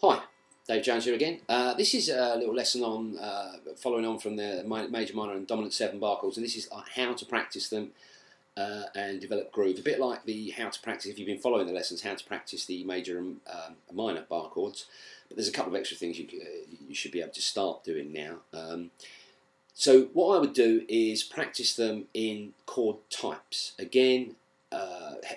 Hi, Dave Jones here again. This is a little lesson on following on from the major, minor and dominant 7 bar chords, and this is how to practice them and develop groove. A bit like the how to practice, if you've been following the lessons, how to practice the major and minor bar chords. But there's a couple of extra things you should be able to start doing now. So what I would do is practice them in chord types. Again,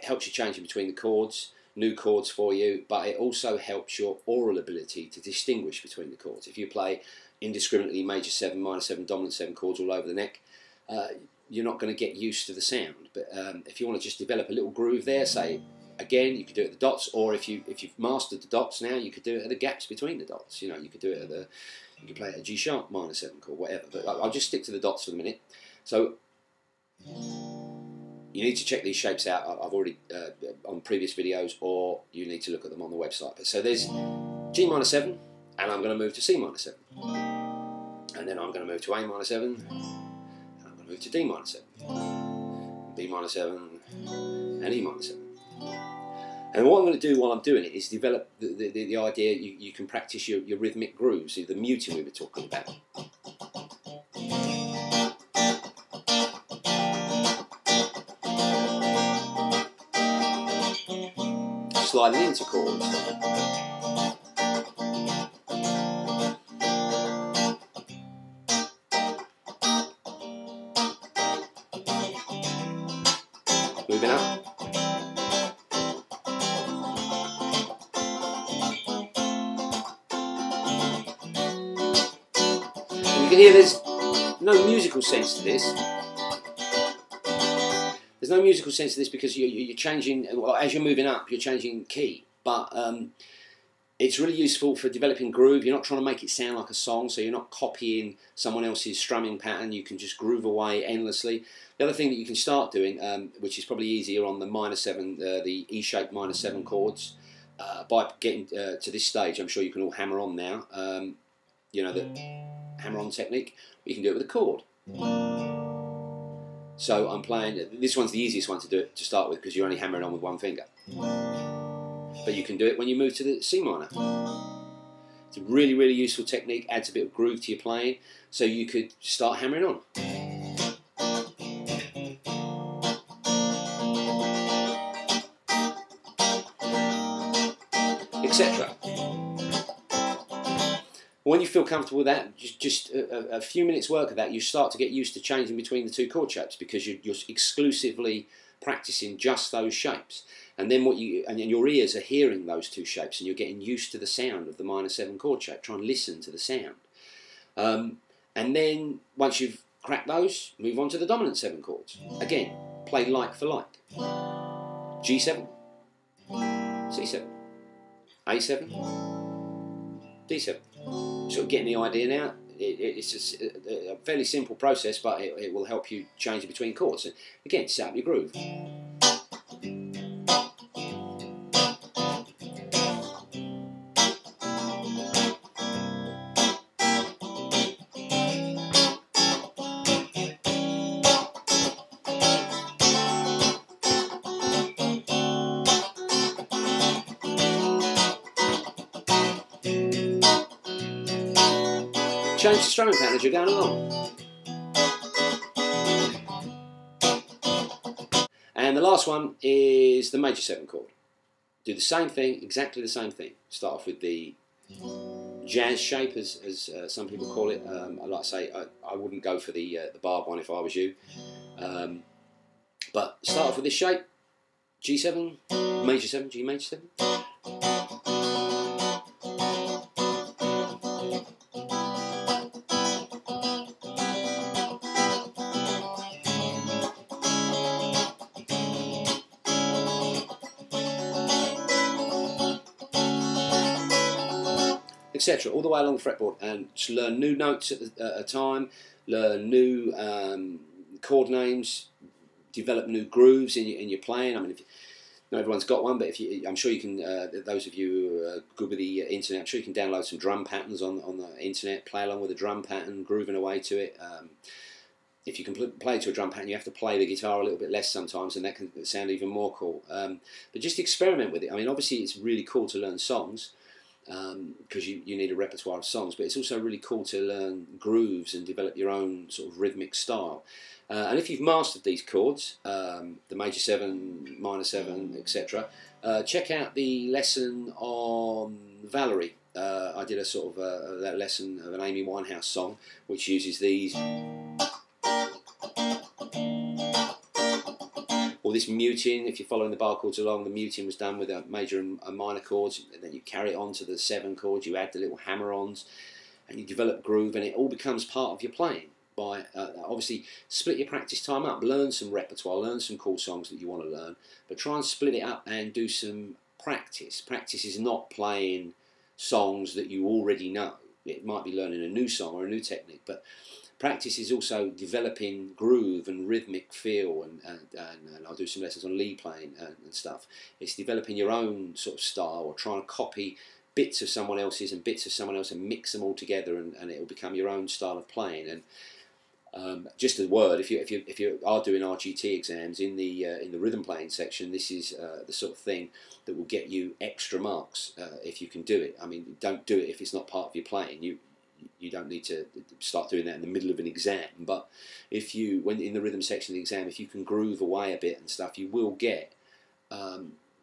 helps you changing between the chords, new chords for you, but it also helps your aural ability to distinguish between the chords. If you play indiscriminately major 7, minor 7, dominant 7 chords all over the neck, you're not going to get used to the sound. But if you want to just develop a little groove there, say, again, you could do it at the dots, or if you've mastered the dots now, you could do it at the gaps between the dots. You know, you could do it at you could play it at a G sharp minor 7 chord, whatever. But I'll just stick to the dots for the minute. So you need to check these shapes out. I've already on previous videos, or you need to look at them on the website. So there's G minor 7, and I'm going to move to C minor 7, and then I'm going to move to A minor 7, and I'm going to move to D minor 7, B minor 7, and E minor 7. And what I'm going to do while I'm doing it is develop the idea you can practice your rhythmic grooves, the muting we were talking about. Sliding into chords. Moving up. And you can hear there's no musical sense to this. There's no musical sense to this because you're changing, well, as you're moving up, you're changing key. But it's really useful for developing groove. You're not trying to make it sound like a song, so you're not copying someone else's strumming pattern. You can just groove away endlessly. The other thing that you can start doing, which is probably easier on the minor 7, the E-shaped minor 7 chords, by getting to this stage, I'm sure you can all hammer on now. You know, the hammer-on technique. You can do it with a chord. So I'm playing, this one's the easiest one to do it to start with because you're only hammering on with one finger. But you can do it when you move to the C minor. It's a really, really useful technique, adds a bit of groove to your playing, so you could start hammering on. Etc. When you feel comfortable with that, just a few minutes work of that, you start to get used to changing between the two chord shapes because you're exclusively practicing just those shapes. And then and your ears are hearing those two shapes, and you're getting used to the sound of the minor 7 chord shape. Try and listen to the sound. And then once you've cracked those, move on to the dominant 7 chords. Again, play like for like. G7, C7, A7, D7. Sort of getting the idea now. It's a fairly simple process, but it will help you change between chords. So again, set up your groove. Change the strumming pattern as you're going along. And the last one is the major 7 chord. Do the same thing, exactly the same thing. Start off with the jazz shape, as some people call it. I like to say I wouldn't go for the barred one if I was you. But start off with this shape: G7, major 7, G major 7. Etc. All the way along the fretboard, and just learn new notes at a time, learn new chord names, develop new grooves in your playing. I mean, not everyone's got one, but I'm sure you can. Those of you who are good with the internet, I'm sure you can download some drum patterns on the internet, play along with a drum pattern, grooving away to it. if you can play to a drum pattern, you have to play the guitar a little bit less sometimes, and that can sound even more cool. But just experiment with it. I mean, obviously it's really cool to learn songs, because you need a repertoire of songs, but it's also really cool to learn grooves and develop your own sort of rhythmic style. And if you've mastered these chords, the major 7, minor 7, etc., check out the lesson on Valerie. I did a sort of that lesson of an Amy Winehouse song, which uses these, or this muting. If you're following the bar chords along, the muting was done with a major and minor chords, and then you carry it on to the 7 chords, you add the little hammer-ons, and you develop groove, and it all becomes part of your playing. By obviously split your practice time up, learn some repertoire, learn some cool songs that you want to learn, but try and split it up and do some practice. Practice is not playing songs that you already know. It might be learning a new song or a new technique, but practice is also developing groove and rhythmic feel, and I'll do some lessons on lead playing and stuff. It's developing your own sort of style, or trying to copy bits of someone else's and bits of someone else and mix them all together, and it will become your own style of playing. And just a word, if you are doing RGT exams in the rhythm playing section, this is the sort of thing that will get you extra marks if you can do it. I mean, don't do it if it's not part of your playing. You don't need to start doing that in the middle of an exam. But if you, when in the rhythm section of the exam, if you can groove away a bit and stuff, you will get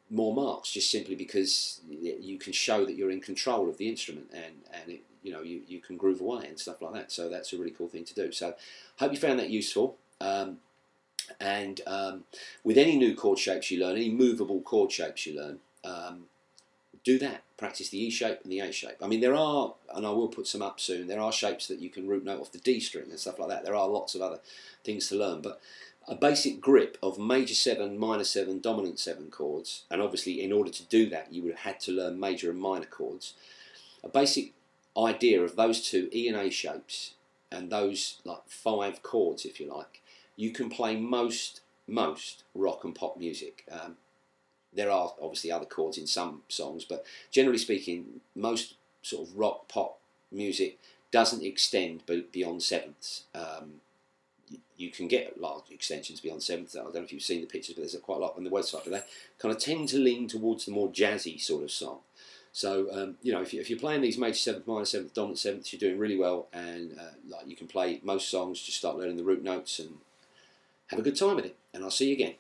more marks, just simply because you can show that you're in control of the instrument, and it, you can groove away and stuff like that. So that's a really cool thing to do. So hope you found that useful. With any new chord shapes you learn, any movable chord shapes you learn, do that. Practice the E shape and the A shape. I mean, there are, and I will put some up soon, there are shapes that you can root note off the D string and stuff like that. There are lots of other things to learn, but a basic grip of major 7, minor 7, dominant 7 chords, and obviously in order to do that you would have had to learn major and minor chords. A basic idea of those two E and A shapes and those like 5 chords, if you like, you can play most rock and pop music. There are obviously other chords in some songs, but generally speaking, most sort of rock pop music doesn't extend beyond sevenths. You can get large extensions beyond sevenths. I don't know if you've seen the pictures, but there's quite a lot on the website. But they kind of tend to lean towards the more jazzy sort of song. So if you're playing these major 7th, minor 7th, dominant 7th, you're doing really well, and like you can play most songs. Just start learning the root notes and have a good time with it. And I'll see you again.